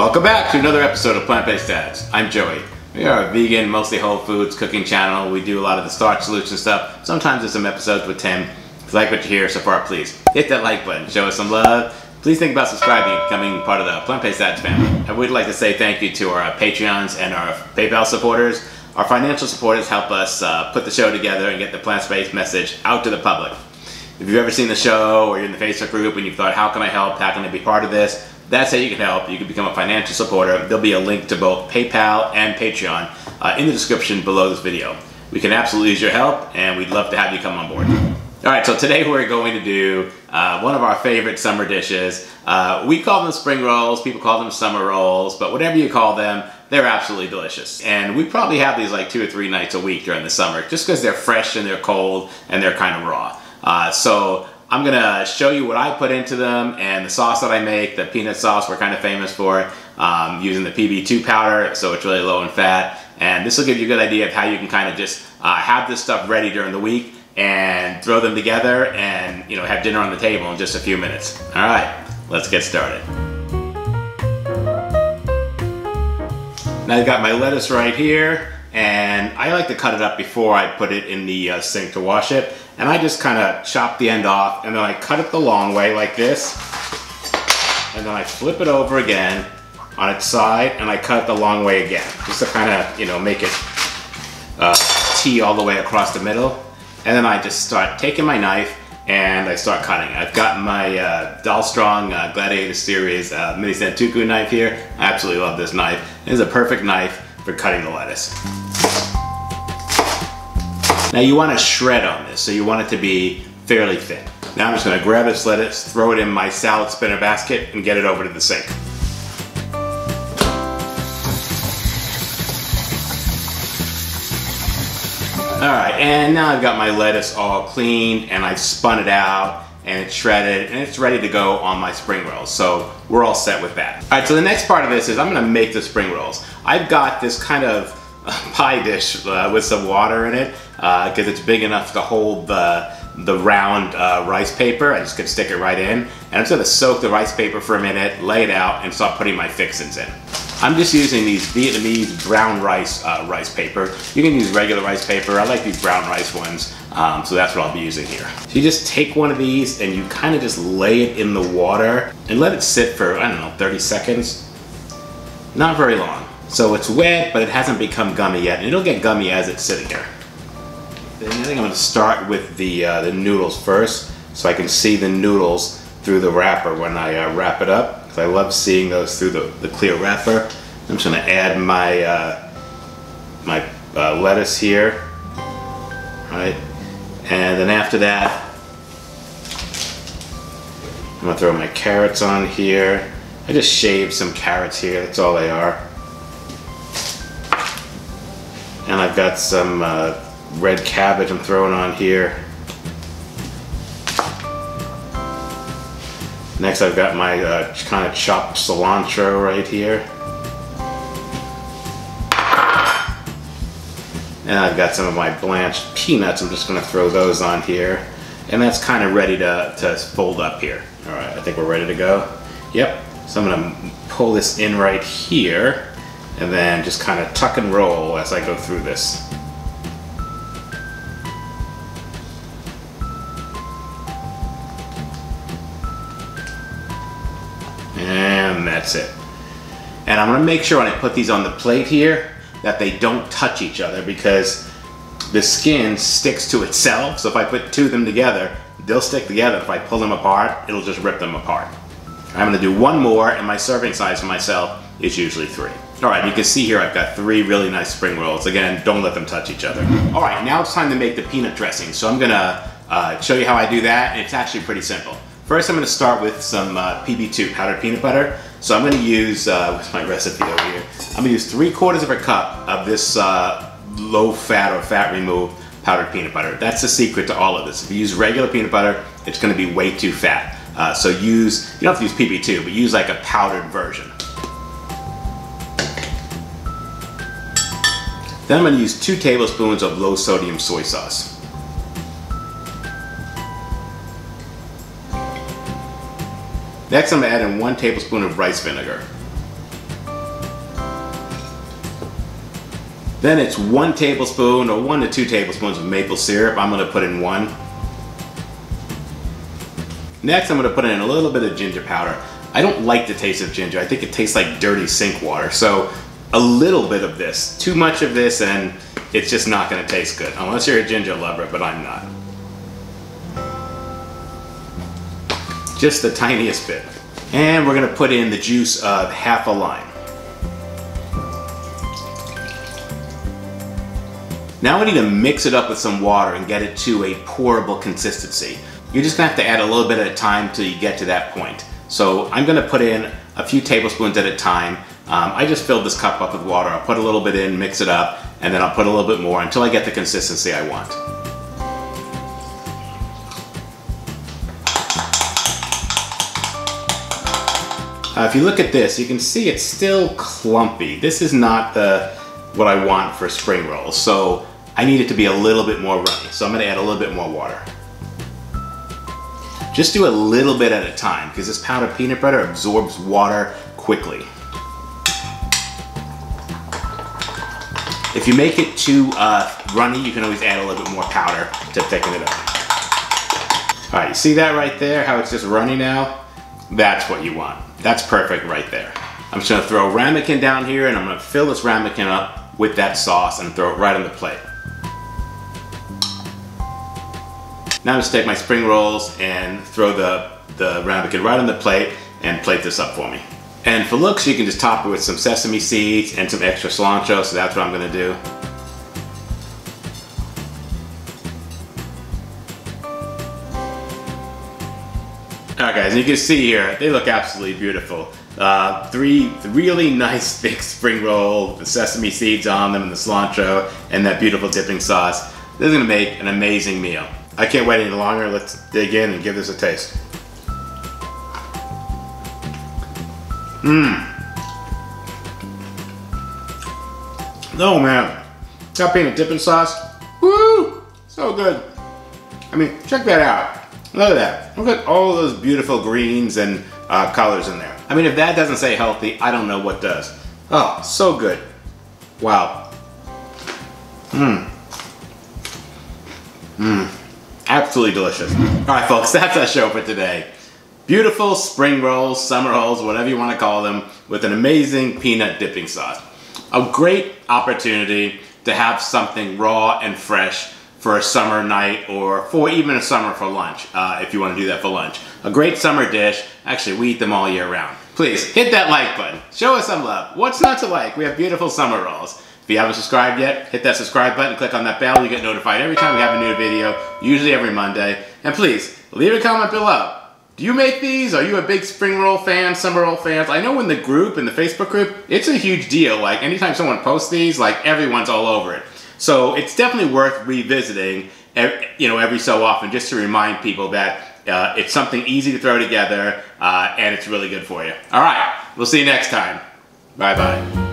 Welcome back to another episode of Plant-Based Dads. I'm Joey. We are a vegan, mostly whole foods cooking channel. We do a lot of the starch solution stuff. Sometimes there's some episodes with Tim. If you like what you hear so far, please hit that like button. Show us some love. Please think about subscribing and becoming part of the Plant-Based Dads family. I would like to say thank you to our Patreons and our PayPal supporters. Our financial supporters help us put the show together and get the plant-based message out to the public. If you've ever seen the show or you're in the Facebook group and you've thought, how can I help? How can I be part of this? That's how you can help. You can become a financial supporter. There'll be a link to both PayPal and Patreon in the description below this video. We can absolutely use your help and we'd love to have you come on board. Alright, so today we're going to do one of our favorite summer dishes. We call them spring rolls, people call them summer rolls, but whatever you call them, they're absolutely delicious. And we probably have these like 2 or 3 nights a week during the summer just because they're fresh and they're cold and they're kind of raw. So I'm gonna show you what I put into them and the sauce that I make. The peanut sauce we're kind of famous for, using the PB2 powder, so it's really low in fat. And this will give you a good idea of how you can kind of just have this stuff ready during the week and throw them together and have dinner on the table in just a few minutes. All right, let's get started. Now I've got my lettuce right here, and I like to cut it up before I put it in the sink to wash it. And I just kind of chop the end off, and then I cut it the long way like this, and then I flip it over again on its side, and I cut it the long way again, just to kind of, make it tee all the way across the middle. And then I just start taking my knife and I start cutting. I've got my Strong Gladiator Series mini Santoku knife here. I absolutely love this knife. It is a perfect knife for cutting the lettuce. Now you want to shred on this, so you want it to be fairly thin. Now I'm just going to grab this lettuce, throw it in my salad spinner basket, and get it over to the sink. Alright, and now I've got my lettuce all cleaned, and I've spun it out, and it's shredded, and it's ready to go on my spring rolls. So we're all set with that. Alright, so the next part of this is I'm going to make the spring rolls. I've got this kind of pie dish with some water in it because it's big enough to hold the round rice paper. I just could stick it right in, and I'm just going to soak the rice paper for a minute, lay it out, and start putting my fixings in. I'm just using these Vietnamese brown rice rice paper. You can use regular rice paper. I like these brown rice ones, so that's what I'll be using here. So you just take one of these and you kind of just lay it in the water and let it sit for, I don't know, 30 seconds. Not very long. So it's wet, but it hasn't become gummy yet, and it'll get gummy as it's sitting here. Then I think I'm going to start with the noodles first, so I can see the noodles through the wrapper when I wrap it up, because I love seeing those through the clear wrapper. I'm just going to add my lettuce here, right? And then after that, I'm going to throw my carrots on here. I just shaved some carrots here, that's all they are. And I've got some red cabbage I'm throwing on here. Next I've got my kind of chopped cilantro right here. And I've got some of my blanched peanuts. I'm just going to throw those on here. And that's kind of ready to fold up here. Alright, I think we're ready to go. Yep. So I'm going to pull this in right here, and then just kind of tuck and roll as I go through this. And that's it. And I'm going to make sure when I put these on the plate here that they don't touch each other, because the skin sticks to itself. So if I put 2 of them together, they'll stick together. If I pull them apart, it'll just rip them apart. I'm going to do one more, and my serving size for myself is usually 3. Alright, you can see here I've got 3 really nice spring rolls. Again, don't let them touch each other. Alright, now it's time to make the peanut dressing. So I'm going to show you how I do that, and it's actually pretty simple. First I'm going to start with some PB2, powdered peanut butter. So I'm going to use, what's my recipe over here? I'm going to use 3/4 of a cup of this low fat or fat removed powdered peanut butter. That's the secret to all of this. If you use regular peanut butter, it's going to be way too fat. So you don't have to use PB2, but use like a powdered version. Then I'm going to use 2 tablespoons of low sodium soy sauce. Next, I'm going to add in 1 tablespoon of rice vinegar. Then it's 1 tablespoon or 1 to 2 tablespoons of maple syrup. I'm gonna put in 1. Next, I'm gonna put in a little bit of ginger powder. I don't like the taste of ginger. I think it tastes like dirty sink water. So a little bit of this. Too much of this and it's just not gonna taste good. Unless you're a ginger lover, but I'm not. Just the tiniest bit. And we're gonna put in the juice of half a lime. Now we need to mix it up with some water and get it to a pourable consistency. You're just gonna have to add a little bit at a time till you get to that point. So I'm gonna put in a few tablespoons at a time. I just filled this cup up with water. I'll put a little bit in, mix it up, and then I'll put a little bit more until I get the consistency I want. If you look at this, you can see it's still clumpy. This is not what I want for spring rolls. So I need it to be a little bit more runny. So I'm gonna add a little bit more water. Just do a little bit at a time because this powdered peanut butter absorbs water quickly. If you make it too runny, you can always add a little bit more powder to thicken it up. All right, you see that right there, how it's just runny now? That's what you want. That's perfect right there. I'm just gonna throw ramekin down here and I'm gonna fill this ramekin up with that sauce and throw it right on the plate. Now I'm just take my spring rolls and throw the ramekin right on the plate and plate this up for me. And for looks, you can just top it with some sesame seeds and some extra cilantro, so that's what I'm gonna do. Alright guys, you can see here, they look absolutely beautiful. 3 really nice big spring roll, the sesame seeds on them and the cilantro and that beautiful dipping sauce. This is gonna make an amazing meal. I can't wait any longer. Let's dig in and give this a taste. Oh man, that peanut dipping sauce, woo, so good. I mean, check that out. Look at that. Look at all those beautiful greens and colors in there. I mean, if that doesn't say healthy, I don't know what does. Oh, so good. Wow. Absolutely delicious. All right, folks, that's our show for today. Beautiful spring rolls, summer rolls, whatever you want to call them, with an amazing peanut dipping sauce. A great opportunity to have something raw and fresh for a summer night or for even a summer for lunch, if you want to do that for lunch. A great summer dish. Actually, we eat them all year round. Please hit that like button. Show us some love. What's not to like? We have beautiful summer rolls. If you haven't subscribed yet, hit that subscribe button, click on that bell, you get notified every time we have a new video, usually every Monday. And please, leave a comment below. Do you make these? Are you a big spring roll fan, summer roll fans? I know in the group, in the Facebook group, it's a huge deal. Like anytime someone posts these, like everyone's all over it. So it's definitely worth revisiting, every so often, just to remind people that it's something easy to throw together and it's really good for you. All right, we'll see you next time. Bye-bye.